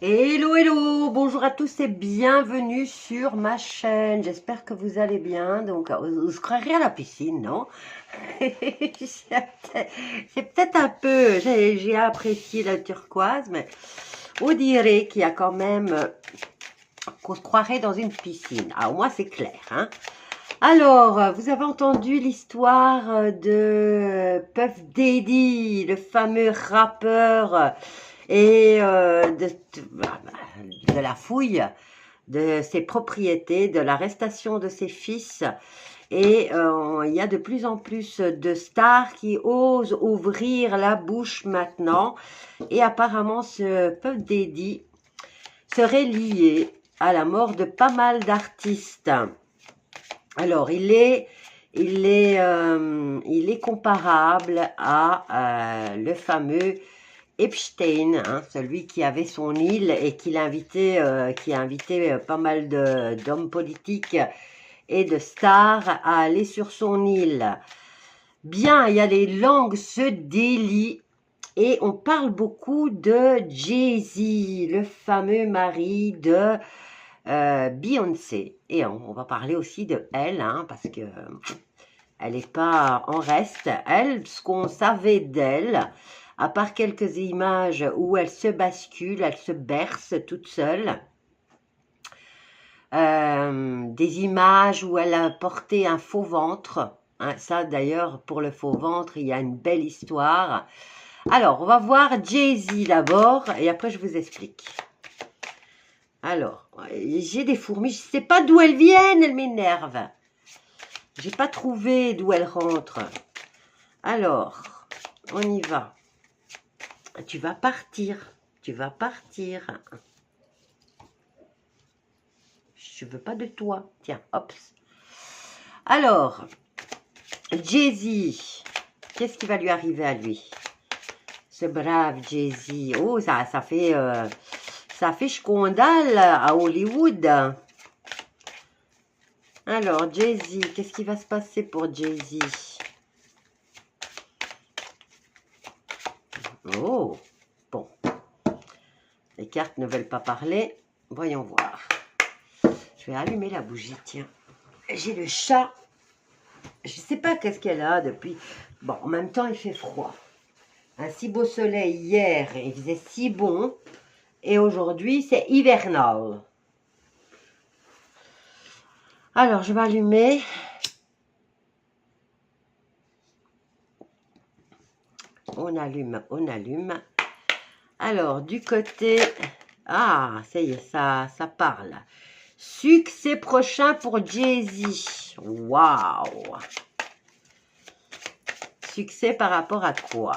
Hello, hello, bonjour à tous et bienvenue sur ma chaîne. J'espère que vous allez bien. Donc, vous se croirez à la piscine, non? C'est peut-être un peu, j'ai apprécié la turquoise, mais on dirait qu'il y a quand même, qu'on se croirait dans une piscine. Ah, au moins c'est clair, hein? Alors, vous avez entendu l'histoire de Puff Daddy, le fameux rappeur, et de la fouille de ses propriétés, de l'arrestation de ses fils. Et il y a de plus en plus de stars qui osent ouvrir la bouche maintenant. Et apparemment, ce Puff Daddy serait lié à la mort de pas mal d'artistes. Alors, il est comparable à le fameux Epstein, hein, celui qui avait son île et qui a invité pas mal d'hommes politiques et de stars à aller sur son île. Bien, il y a les langues se délient et on parle beaucoup de Jay-Z, le fameux mari de Beyoncé. Et on va parler aussi de elle, hein, parce que elle n'est pas en reste. Elle, ce qu'on savait d'elle, à part quelques images où elle se bascule, elle se berce toute seule, des images où elle a porté un faux ventre. Hein, ça, d'ailleurs, pour le faux ventre, il y a une belle histoire. Alors, on va voir Jay-Z d'abord, et après, je vous explique. Alors, j'ai des fourmis, je ne sais pas d'où elles viennent, elles m'énervent. J'ai pas trouvé d'où elles rentrent. Alors, on y va. Tu vas partir. Tu vas partir. Je veux pas de toi. Tiens, hop. Alors, Jay-Z. Qu'est-ce qui va lui arriver à lui? Ce brave Jay-Z. Oh, ça fait scandale à Hollywood. Alors, Jay-Z. Qu'est-ce qui va se passer pour Jay-Z? Oh, bon. Les cartes ne veulent pas parler. Voyons voir. Je vais allumer la bougie, tiens. J'ai le chat. Je ne sais pas qu'est-ce qu'elle a depuis. Bon, en même temps, il fait froid. Un si beau soleil hier, il faisait si bon. Et aujourd'hui, c'est hivernal. Alors, je vais allumer. On allume, on allume. Alors, du côté... Ah, ça y est, ça parle. Succès prochain pour Jay-Z. Waouh! Succès par rapport à quoi?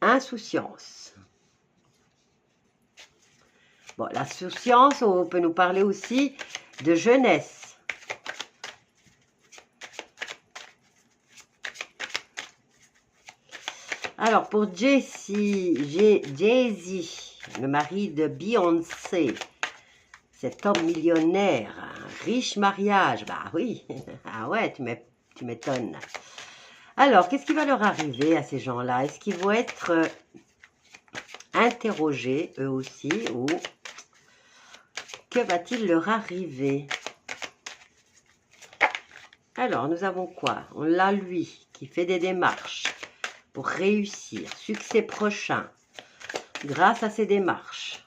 Insouciance. Bon, l'insouciance, on peut nous parler aussi de jeunesse. Alors, pour Jay-Z, le mari de Beyoncé, cet homme millionnaire, un riche mariage, bah oui, ah ouais, tu m'étonnes. Alors, qu'est-ce qui va leur arriver à ces gens-là? Est-ce qu'ils vont être interrogés, eux aussi, ou que va-t-il leur arriver? Alors, nous avons quoi? On l'a lui, qui fait des démarches pour réussir, succès prochain, grâce à ses démarches.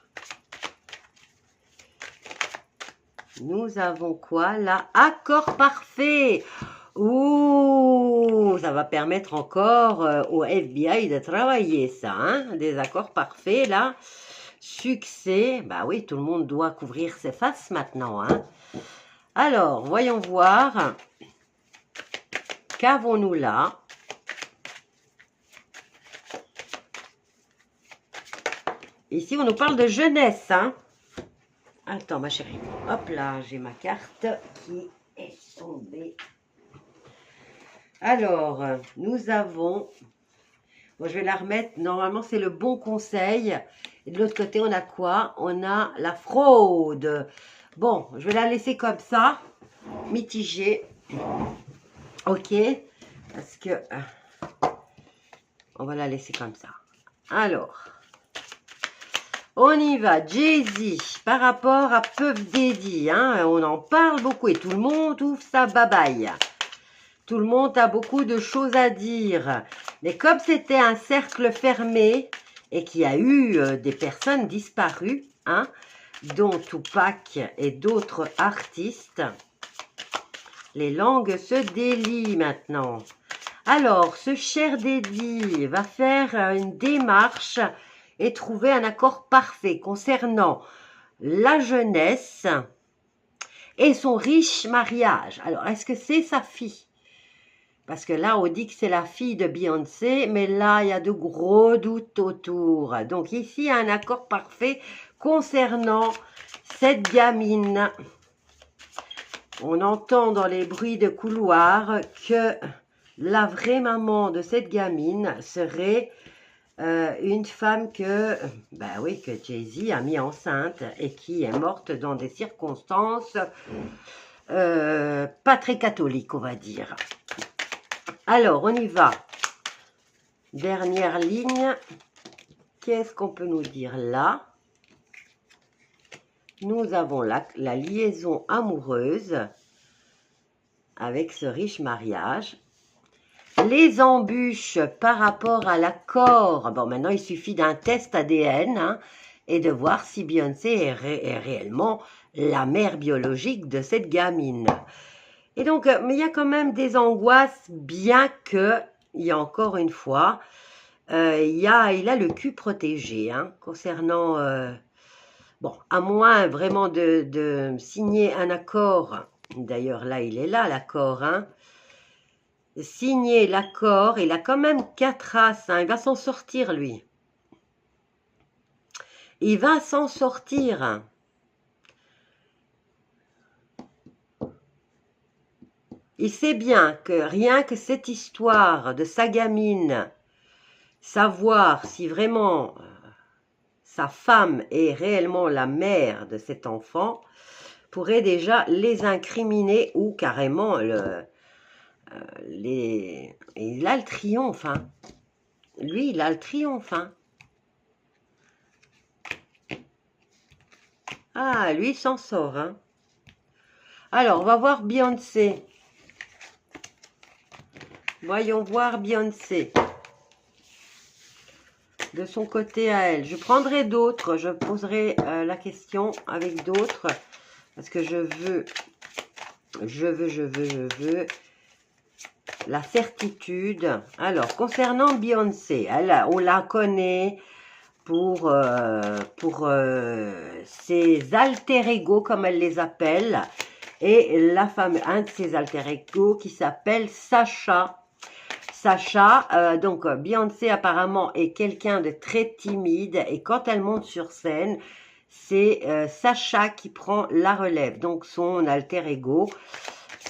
Nous avons quoi là? Accord parfait. Ouh, ça va permettre encore au FBI de travailler ça, hein? Des accords parfaits là. Succès, bah oui, tout le monde doit couvrir ses faces maintenant, hein? Alors, voyons voir. Qu'avons-nous là? Ici, on nous parle de jeunesse, hein? Attends, ma chérie. Hop là, j'ai ma carte qui est tombée. Alors, nous avons... Bon, je vais la remettre. Normalement, c'est le bon conseil. Et de l'autre côté, on a quoi? On a la fraude. Bon, je vais la laisser comme ça. Mitigée. Ok. Parce que... On va la laisser comme ça. Alors, on y va. Jay-Z, par rapport à Puff Daddy, hein, on en parle beaucoup et tout le monde ouvre sa babaille. Tout le monde a beaucoup de choses à dire. Mais comme c'était un cercle fermé et qu'il y a eu des personnes disparues, hein, dont Tupac et d'autres artistes, les langues se délient maintenant. Alors, ce cher Daddy va faire une démarche et trouver un accord parfait concernant la jeunesse et son riche mariage. Alors, est-ce que c'est sa fille? Parce que là, on dit que c'est la fille de Beyoncé, mais là, il y a de gros doutes autour. Donc ici, il y a un accord parfait concernant cette gamine. On entend dans les bruits de couloir que la vraie maman de cette gamine serait une femme que, ben oui, que Jay-Z a mis enceinte et qui est morte dans des circonstances pas très catholiques, on va dire. Alors, on y va. Dernière ligne. Qu'est-ce qu'on peut nous dire là? Nous avons la liaison amoureuse avec ce riche mariage. Les embûches par rapport à l'accord. Bon, maintenant, il suffit d'un test ADN hein, et de voir si Beyoncé est réellement la mère biologique de cette gamine. Et donc, mais il y a quand même des angoisses, bien que, il y a encore une fois, il a le cul protégé, hein, concernant, bon, à moins vraiment de signer un accord, d'ailleurs là, il est là, l'accord, hein, signer l'accord, il a quand même 4 as, hein, il va s'en sortir, lui. Il va s'en sortir, hein. Il sait bien que rien que cette histoire de sa gamine, savoir si vraiment sa femme est réellement la mère de cet enfant, pourrait déjà les incriminer ou carrément il a le triomphe. Hein. Lui, il a le triomphe. Hein. Ah, lui, il s'en sort. Hein. Alors, on va voir Beyoncé. Voyons voir Beyoncé. De son côté à elle. Je prendrai d'autres. Je poserai la question avec d'autres. Parce que je veux la certitude. Alors, concernant Beyoncé, on la connaît pour ses alter ego, comme elle les appelle. Et un de ses alter ego qui s'appelle Sacha. Sacha, donc Beyoncé apparemment est quelqu'un de très timide et quand elle monte sur scène, c'est Sacha qui prend la relève. Donc son alter ego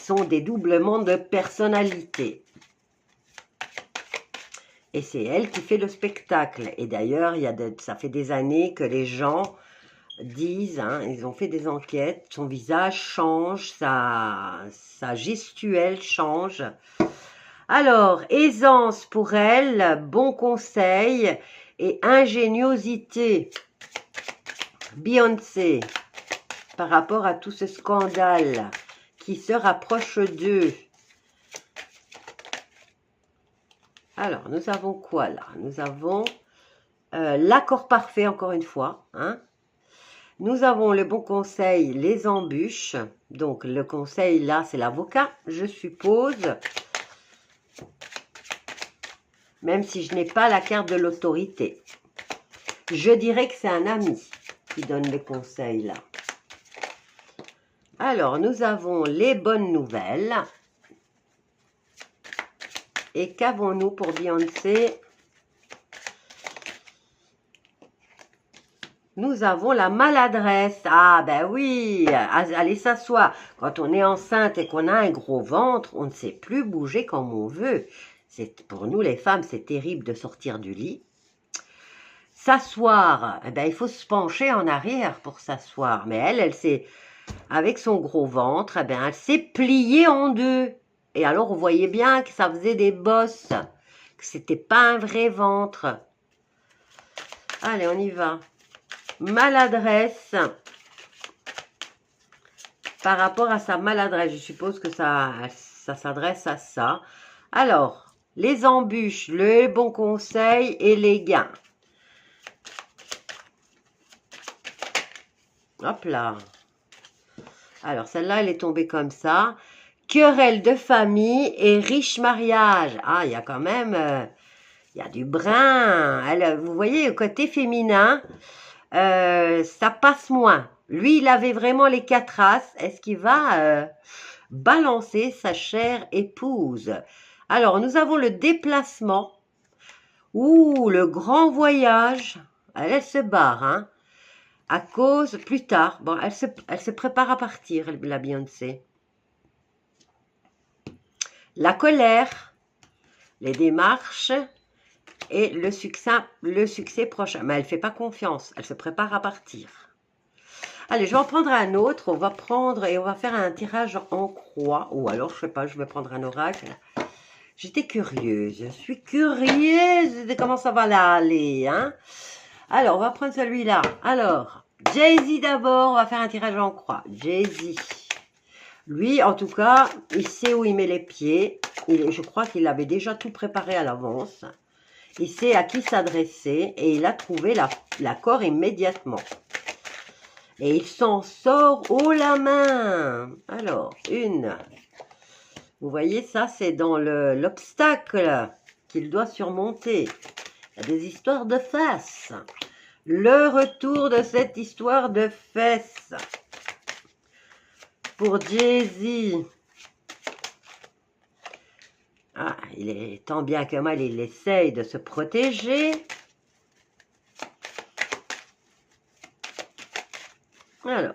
sont des doublements de personnalité. Et c'est elle qui fait le spectacle. Et d'ailleurs, ça fait des années que les gens disent, hein, ils ont fait des enquêtes, son visage change, sa gestuelle change. Alors, aisance pour elle, bon conseil et ingéniosité. Beyoncé, par rapport à tout ce scandale qui se rapproche d'eux. Alors, nous avons quoi là? Nous avons l'accord parfait, encore une fois. Hein. Nous avons le bon conseil, les embûches. Donc, le conseil là, c'est l'avocat, je suppose. Même si je n'ai pas la carte de l'autorité. Je dirais que c'est un ami qui donne le conseil là. Alors, nous avons les bonnes nouvelles. Et qu'avons-nous pour Beyoncé? Nous avons la maladresse. Ah ben oui, allez s'asseoir. Quand on est enceinte et qu'on a un gros ventre, on ne sait plus bouger comme on veut. Pour nous les femmes, c'est terrible de sortir du lit. S'asseoir, eh ben, il faut se pencher en arrière pour s'asseoir. Mais elle s'est, avec son gros ventre, eh ben, elle s'est pliée en deux. Et alors, on voyait bien que ça faisait des bosses. que c'était pas un vrai ventre. Allez, on y va. Maladresse. Par rapport à sa maladresse, je suppose que ça s'adresse à ça. Alors, les embûches, le bon conseil et les gains. Hop là. Alors, celle-là, elle est tombée comme ça. Querelle de famille et riche mariage. Ah, il y a quand même... il y a du brin. Vous voyez, le côté féminin, ça passe moins. Lui, il avait vraiment les 4 as. Est-ce qu'il va balancer sa chère épouse? Alors, nous avons le déplacement. Ouh, le grand voyage. Elle se barre, hein. À cause, plus tard, bon, elle se prépare à partir, la Beyoncé. La colère, les démarches et le succès prochain. Mais elle ne fait pas confiance, elle se prépare à partir. Allez, je vais en prendre un autre. On va prendre et on va faire un tirage en croix. Ou alors, je sais pas, je vais prendre un oracle. J'étais curieuse. Je suis curieuse de comment ça va là aller. Hein? Alors, on va prendre celui-là. Alors, Jay-Z d'abord. On va faire un tirage en croix. Jay-Z. Lui, en tout cas, il sait où il met les pieds. Je crois qu'il avait déjà tout préparé à l'avance. Il sait à qui s'adresser et il a trouvé l'accord immédiatement. Et il s'en sort haut la main. Alors, une. Vous voyez, ça, c'est dans l'obstacle qu'il doit surmonter. Il y a des histoires de fesses. Le retour de cette histoire de fesses. Pour Jay-Z. Ah, il est tant bien que mal, il essaye de se protéger. Alors.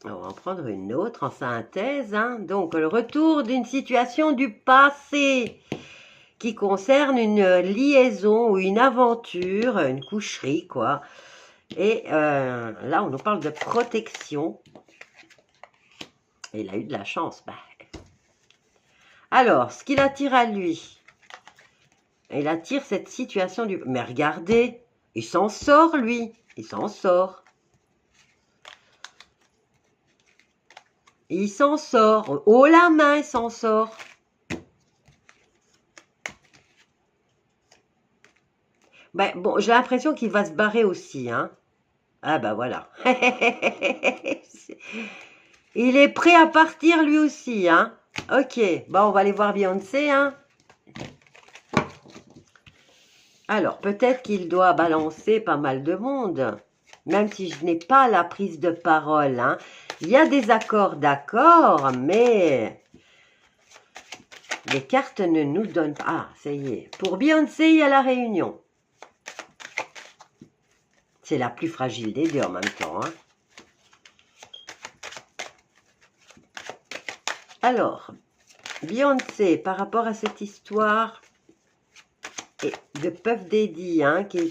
On va en prendre une autre en synthèse. Hein. Donc, le retour d'une situation du passé qui concerne une liaison ou une aventure, une coucherie, quoi. Et là, on nous parle de protection. Et il a eu de la chance. Bah. Alors, ce qu'il attire à lui, il attire cette situation du... Mais regardez, il s'en sort, lui. Il s'en sort. Il s'en sort. Oh la main, il s'en sort. Ben, bon, j'ai l'impression qu'il va se barrer aussi. Hein. Ah ben voilà. Il est prêt à partir lui aussi. Hein. Ok, bon, on va aller voir Beyoncé. Hein. Alors, peut-être qu'il doit balancer pas mal de monde. Même si je n'ai pas la prise de parole. Hein. Il y a des accords d'accord, mais les cartes ne nous donnent pas. Ah, ça y est. Pour Beyoncé, il y a la réunion. C'est la plus fragile des deux en même temps. Hein. Alors, Beyoncé, par rapport à cette histoire de Puff Daddy, hein, il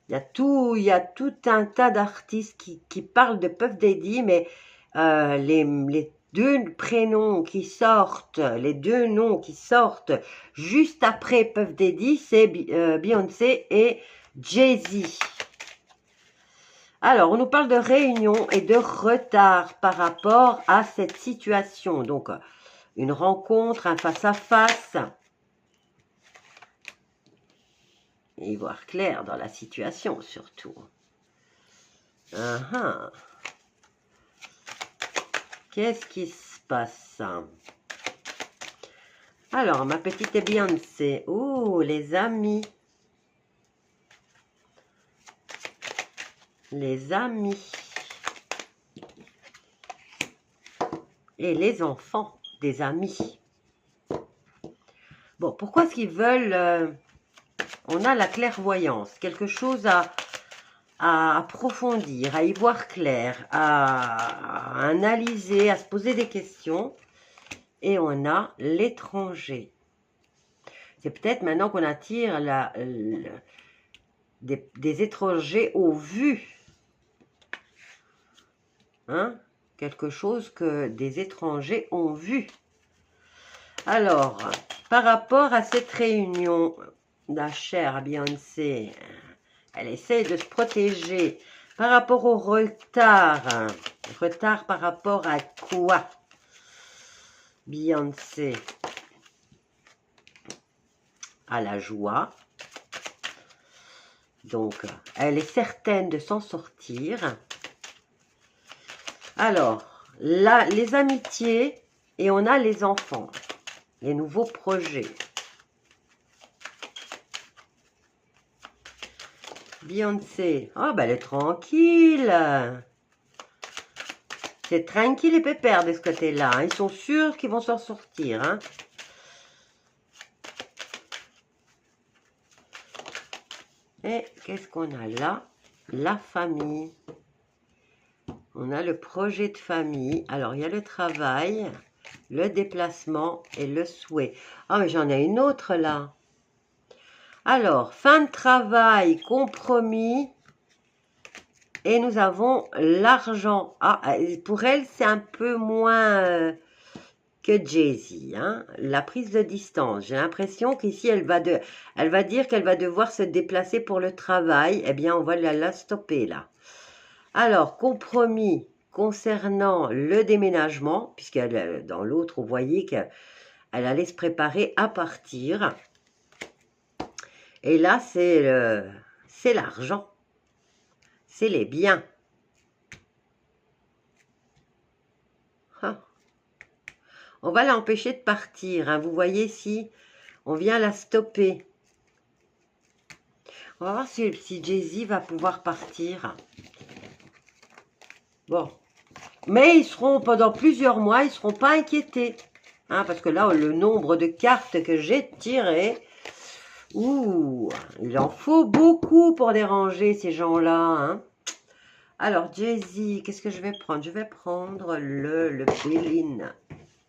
y a tout un tas d'artistes qui parlent de Puff Daddy, mais les deux prénoms qui sortent, les deux noms qui sortent juste après Puff Daddy, c'est Beyoncé et Jay-Z. Alors, on nous parle de réunion et de retard par rapport à cette situation. Donc, une rencontre, un face-à-face. Et y voir clair dans la situation, surtout. Qu'est-ce qui se passe? Alors, ma petite Beyoncé. Oh, les amis. Les amis. Et les enfants des amis. Bon, pourquoi est-ce qu'ils veulent... on a la clairvoyance, quelque chose à approfondir, à y voir clair, à analyser, à se poser des questions. Et on a l'étranger. C'est peut-être maintenant qu'on attire des étrangers au vu. Hein? quelque chose que des étrangers ont vu. Alors, par rapport à cette réunion, la chère Beyoncé, elle essaie de se protéger par rapport au retard. Retard par rapport à quoi, Beyoncé? À la joie. Donc, elle est certaine de s'en sortir. Alors, là, les amitiés et on a les enfants, les nouveaux projets. Beyoncé, oh, ben elle est tranquille. C'est tranquille et pépère de ce côté-là. Hein. Ils sont sûrs qu'ils vont s'en sortir. Hein. Et qu'est-ce qu'on a là? La famille. On a le projet de famille. Alors, il y a le travail, le déplacement et le souhait. Ah, mais j'en ai une autre là. Alors, fin de travail, compromis. Et nous avons l'argent. Ah, pour elle, c'est un peu moins que Jay-Z. Hein. La prise de distance. J'ai l'impression qu'ici, elle va dire qu'elle va devoir se déplacer pour le travail. Eh bien, on va la stopper là. Alors, compromis concernant le déménagement, puisqu'elle dans l'autre, vous voyez qu'elle allait se préparer à partir. Et là, c'est l'argent. C'est les biens. Ah. On va l'empêcher de partir. Hein. Vous voyez ici, on vient la stopper. On va voir si Jay-Z va pouvoir partir. Bon. Mais ils seront, pendant plusieurs mois, ils ne seront pas inquiétés. Hein, parce que là, le nombre de cartes que j'ai tirées, ouh, il en faut beaucoup pour déranger ces gens-là. Hein. Alors, Jay-Z, qu'est-ce que je vais prendre? Je vais prendre le Béline.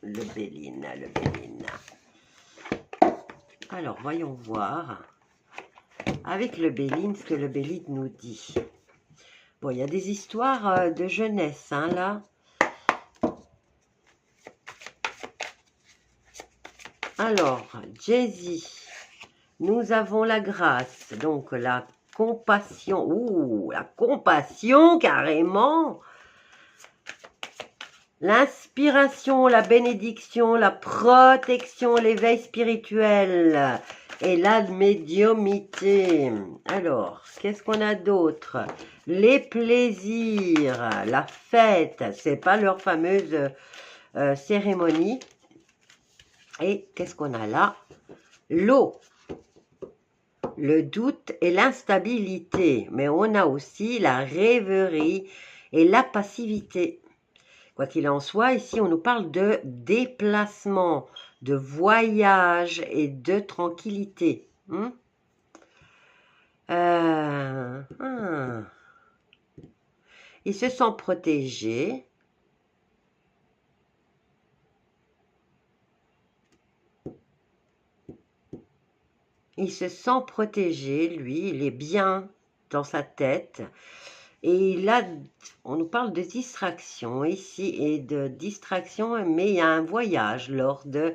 Le Béline. Alors, voyons voir. Avec le Béline, ce que le Béline nous dit. Bon, il y a des histoires de jeunesse, hein, là. Alors, Jay-Z, nous avons la grâce, donc la compassion. Ouh, la compassion, carrément. L'inspiration, la bénédiction, la protection, l'éveil spirituel et la médiumnité. Alors, qu'est-ce qu'on a d'autre? Les plaisirs, la fête, c'est pas leur fameuse cérémonie. Et qu'est-ce qu'on a là? L'eau, le doute et l'instabilité. Mais on a aussi la rêverie et la passivité. Quoi qu'il en soit, ici on nous parle de déplacement, de voyage et de tranquillité. Il se sent protégé. Il se sent protégé, lui, il est bien dans sa tête. Et là, on nous parle de distraction ici et de distraction, mais il y a un voyage lors de...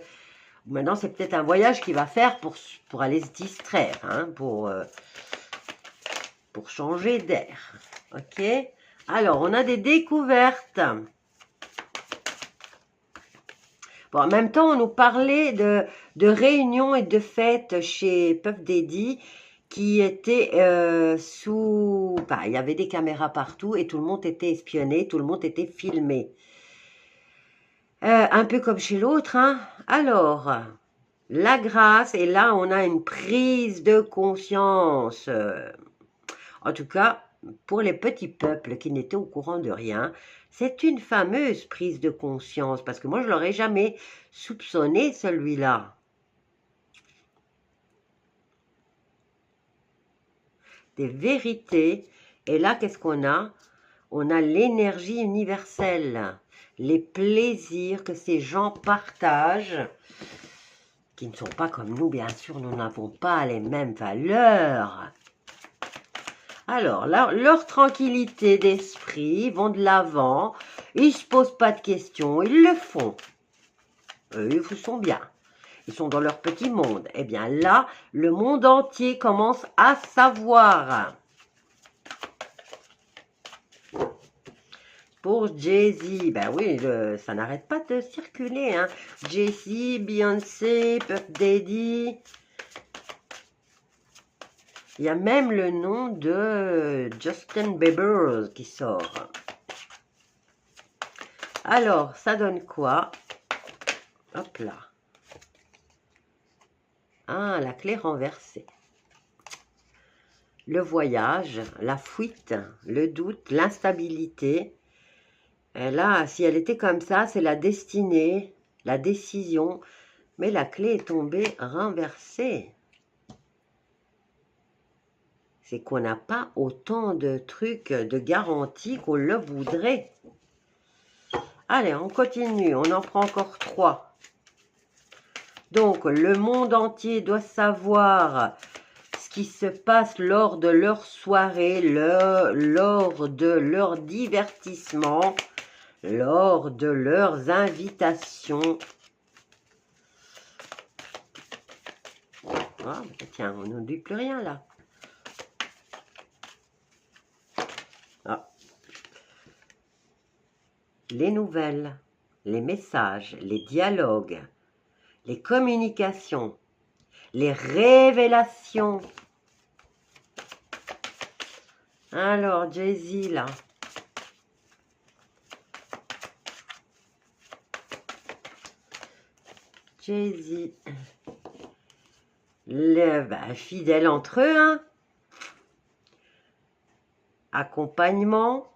Maintenant, c'est peut-être un voyage qu'il va faire pour aller se distraire, hein, pour changer d'air. Ok? Alors, on a des découvertes. Bon, en même temps, on nous parlait de réunions et de fêtes chez Puff Daddy qui étaient sous... Bah, il y avait des caméras partout et tout le monde était espionné, tout le monde était filmé. Un peu comme chez l'autre. Hein. Alors, la grâce, et là, on a une prise de conscience. En tout cas, pour les petits peuples qui n'étaient au courant de rien, c'est une fameuse prise de conscience, parce que moi, je ne l'aurais jamais soupçonné, celui-là. Des vérités. Et là, qu'est-ce qu'on a? On a l'énergie universelle, les plaisirs que ces gens partagent, qui ne sont pas comme nous, bien sûr, nous n'avons pas les mêmes valeurs. Alors, leur tranquillité d'esprit vont de l'avant. Ils ne se posent pas de questions, ils le font. Eux, ils sont bien. Ils sont dans leur petit monde. Eh bien là, le monde entier commence à savoir. Pour Jay-Z, ben oui, ça n'arrête pas de circuler. Hein. Jay-Z, Beyoncé, Puff Daddy. Il y a même le nom de Justin Bieber qui sort. Alors, ça donne quoi? Hop là. Ah, la clé renversée. Le voyage, la fuite, le doute, l'instabilité. Et là, si elle était comme ça, c'est la destinée, la décision. Mais la clé est tombée renversée. C'est qu'on n'a pas autant de trucs, de garanties qu'on le voudrait. Allez, on continue. On en prend encore 3. Donc, le monde entier doit savoir ce qui se passe lors de leur soirée, lors de leur divertissement, lors de leurs invitations. Ah, tiens, on ne dit plus rien là. Ah. Les nouvelles, les messages, les dialogues, les communications, les révélations. Alors, Jay-Z, là. Jay-Z. Fidèles entre eux, hein. Accompagnement.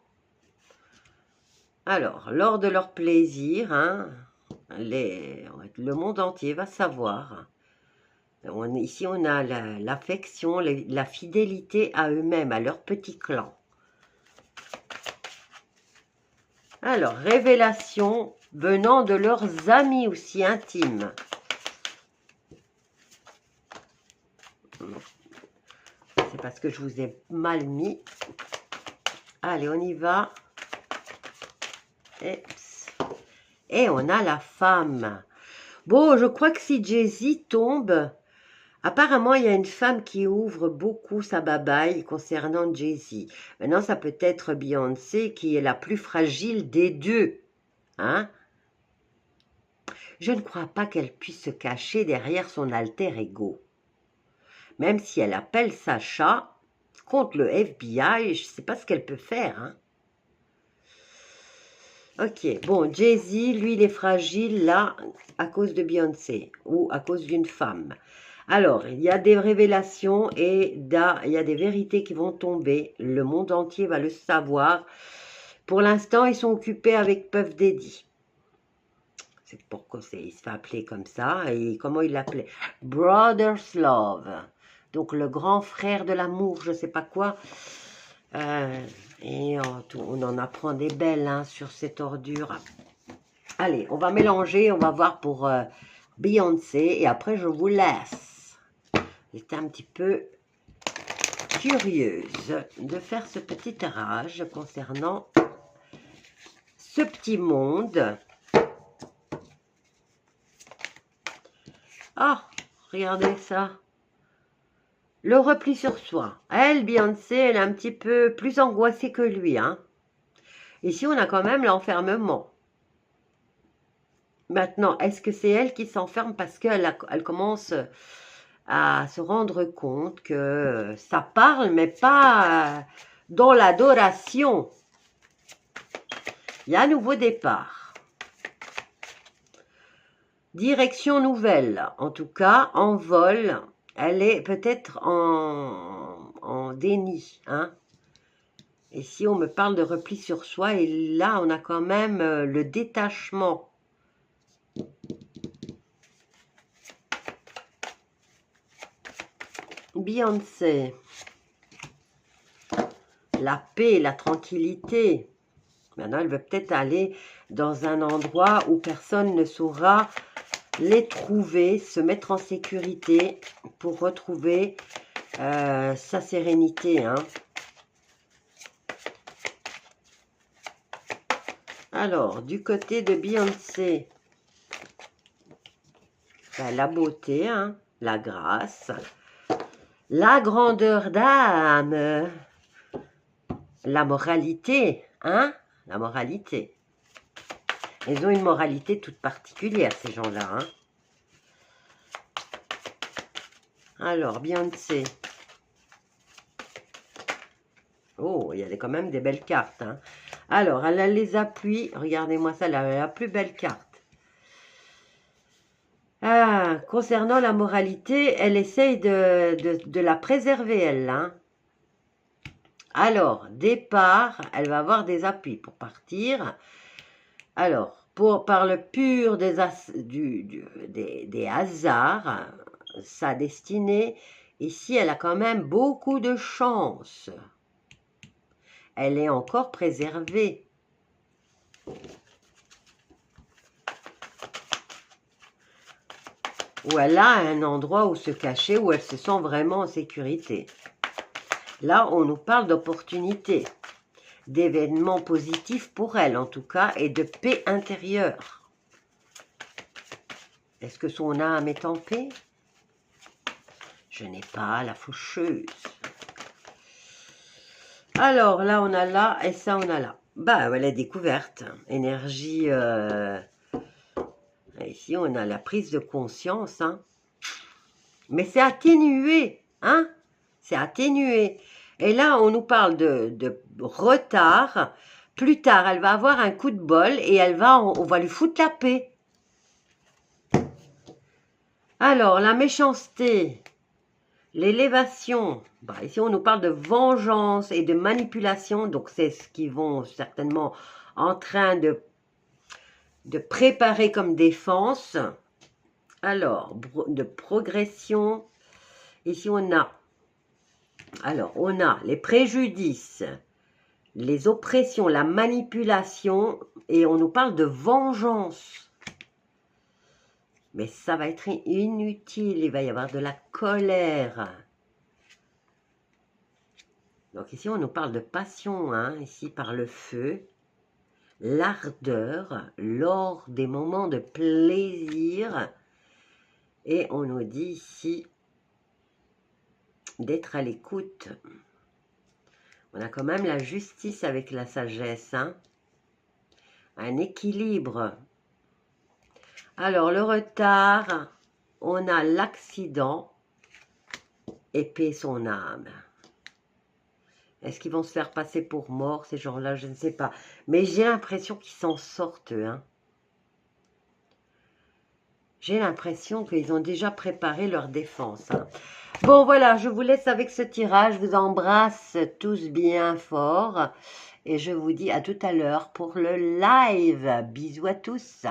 Alors, lors de leur plaisir, hein, le monde entier va savoir. Ici, on a l'affection, la fidélité à eux-mêmes, à leur petit clan. Alors, révélation venant de leurs amis aussi intimes. C'est parce que je vous ai mal mis. Allez, on y va. Et on a la femme. Bon, je crois que si Jay-Z tombe, apparemment, il y a une femme qui ouvre beaucoup sa babaille concernant Jay-Z. Maintenant, ça peut être Beyoncé qui est la plus fragile des deux. Hein? Je ne crois pas qu'elle puisse se cacher derrière son alter ego. Même si elle appelle Sacha contre le FBI, je ne sais pas ce qu'elle peut faire. Hein? Ok, bon, Jay-Z, lui, il est fragile là à cause de Beyoncé ou à cause d'une femme. Alors, il y a des révélations et il y a des vérités qui vont tomber. Le monde entier va le savoir. Pour l'instant, ils sont occupés avec Puff Daddy. C'est pourquoi il se fait appeler comme ça. Et comment il l'appelait? Brothers Love. Donc, le grand frère de l'amour, je ne sais pas quoi. Et on en apprend des belles hein, sur cette ordure. Allez, on va mélanger. On va voir pour Beyoncé. Et après, je vous laisse. J'étais un petit peu curieuse de faire ce petit tirage concernant ce petit monde. Ah, regardez ça. Le repli sur soi. Elle, Beyoncé, elle est un petit peu plus angoissée que lui. Hein. Ici, on a quand même l'enfermement. Maintenant, est-ce que c'est elle qui s'enferme parce qu'elle commence à se rendre compte que ça parle, mais pas dans l'adoration. Il y a un nouveau départ. Direction nouvelle, en tout cas, en vol. Elle est peut-être en déni. Hein. Et si on me parle de repli sur soi, et là, on a quand même le détachement. Beyoncé. La paix, la tranquillité. Maintenant, elle veut peut-être aller dans un endroit où personne ne saura les trouver, se mettre en sécurité pour retrouver sa sérénité. Hein. Alors, du côté de Beyoncé, ben, la beauté, hein, la grâce, la grandeur d'âme, la moralité, hein, la moralité. Ils ont une moralité toute particulière, ces gens-là, hein. Alors, Beyoncé. Oh, il y a quand même des belles cartes, hein. Alors, elle a les appuis. Regardez-moi ça, la plus belle carte. Ah, concernant la moralité, elle essaye de la préserver, elle, hein. Alors, départ, elle va avoir des appuis pour partir. Alors, par le pur des hasards, sa destinée, ici, elle a quand même beaucoup de chance. Elle est encore préservée. Ou elle a un endroit où se cacher, où elle se sent vraiment en sécurité. Là, on nous parle d'opportunités, d'événements positifs pour elle, en tout cas, et de paix intérieure. Est-ce que son âme est en paix? Je n'ai pas la faucheuse. Alors, là, on a là, et ça, on a là. Bah, elle est découverte. Énergie... Ici, on a la prise de conscience, hein. Mais c'est atténué, hein. C'est atténué. Et là, on nous parle de retard. Plus tard, elle va avoir un coup de bol et on va lui foutre la paix. Alors, la méchanceté, l'élévation. Bah, ici, on nous parle de vengeance et de manipulation. Donc, c'est ce qu'ils vont certainement en train de préparer comme défense. Alors, de progression. Ici, on a les préjudices, les oppressions, la manipulation, et on nous parle de vengeance. Mais ça va être inutile, il va y avoir de la colère. Donc ici, on nous parle de passion, hein, ici par le feu, l'ardeur, lors des moments de plaisir. Et on nous dit ici d'être à l'écoute. On a quand même la justice avec la sagesse, hein? Un équilibre. Alors, le retard, on a l'accident et paix son âme. Est-ce qu'ils vont se faire passer pour morts, ces gens-là? Je ne sais pas. Mais j'ai l'impression qu'ils s'en sortent, hein. J'ai l'impression qu'ils ont déjà préparé leur défense, hein. Bon, voilà, je vous laisse avec ce tirage. Je vous embrasse tous bien fort. Et je vous dis à tout à l'heure pour le live. Bisous à tous.